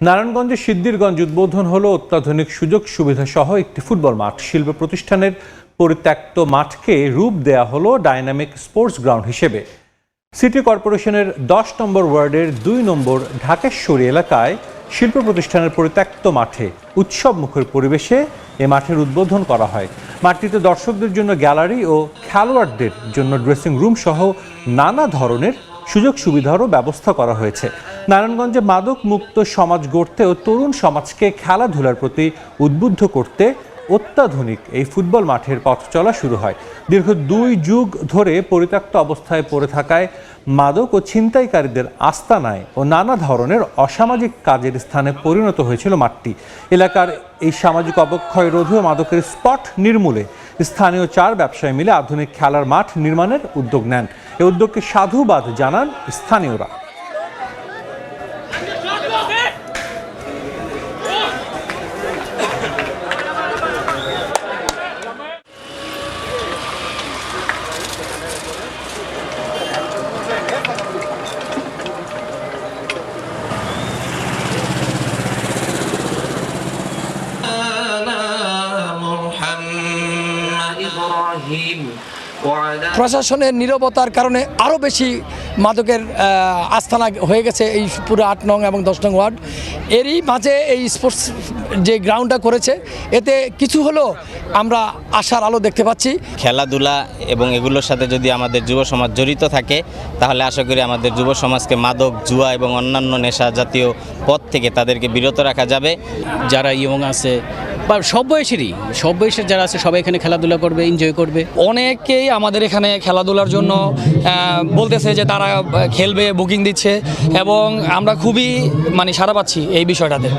নারায়ণগঞ্জের সিদ্ধিরগঞ্জ উদ্বোধন হলো অত্যাধুনিক সুযোগ সুবিধা সহ একটি ফুটবল মাঠ। শিল্প প্রতিষ্ঠানের পরিত্যক্ত মাঠকে রূপ দেয়া হলো ডাইনামিক স্পোর্টস গ্রাউন্ড হিসেবে। সিটি কর্পোরেশনের 10 নম্বর ওয়ার্ডের 2 নম্বর ঢাকেশ্বরী এলাকায় শিল্প প্রতিষ্ঠানের পরিত্যক্ত মাঠে উৎসব মুখর পরিবেশে এ মাঠের উদ্বোধন করা হয়। মাঠটিতে দর্শকদের জন্য গ্যালারি ও খেলোয়াড়দের জন্য ড্রেসিং রুম সহ নানা ধরনের সুযোগ সুবিধারও ব্যবস্থা করা হয়েছে। নারায়ণগঞ্জে মাদক মুক্ত সমাজ গড়তে ও তরুণ সমাজকে খেলাধুলার প্রতি উদ্বুদ্ধ করতে অত্যাধুনিক এই ফুটবল মাঠের পথ চলা শুরু হয়। দীর্ঘ 2 যুগ ধরে পরিত্যক্ত অবস্থায় পড়ে থাকায় মাদক ও ছিনতাইকারীদের আস্তানায় ও নানা ধরনের অসামাজিক কাজের স্থানে পরিণত হয়েছিল মাঠটি। এলাকার এই সামাজিক অবক্ষয় রোধে ও মাদকের স্পট নির্মূলে স্থানীয় 4 ব্যবসায়ী মিলে আধুনিক খেলার মাঠ নির্মাণের উদ্যোগ নেন। এই উদ্যোগকে সাধুবাদ জানান স্থানীয়রা। প্রশাসনের নীরবতার কারণে আরও বেশি মাদকের আস্তানা হয়ে গেছে এই পুরো 8 নং এবং 10 নং ওয়ার্ড। এরই মাঝে এই স্পোর্টস যে গ্রাউন্ডটা করেছে এতে কিছু হলেও আমরা আশার আলো দেখতে পাচ্ছি। খেলাধুলা এবং এগুলোর সাথে যদি আমাদের যুব সমাজ জড়িত থাকে তাহলে আশা করি আমাদের যুব সমাজকে মাদক, জুয়া এবং অন্যান্য নেশা জাতীয় পথ থেকে তাদেরকে বিরত রাখা যাবে। যারা ইয়ং আছে বা সব বয়সের যারা আছে সবাই এখানে খেলাধুলা করবে, এনজয় করবে। অনেকেই আমাদের এখানে খেলাধুলার জন্য বলতেছে যে তারা খেলবে, বুকিং দিচ্ছে এবং আমরা খুবই সাড়া পাচ্ছি এই বিষয়টাতে।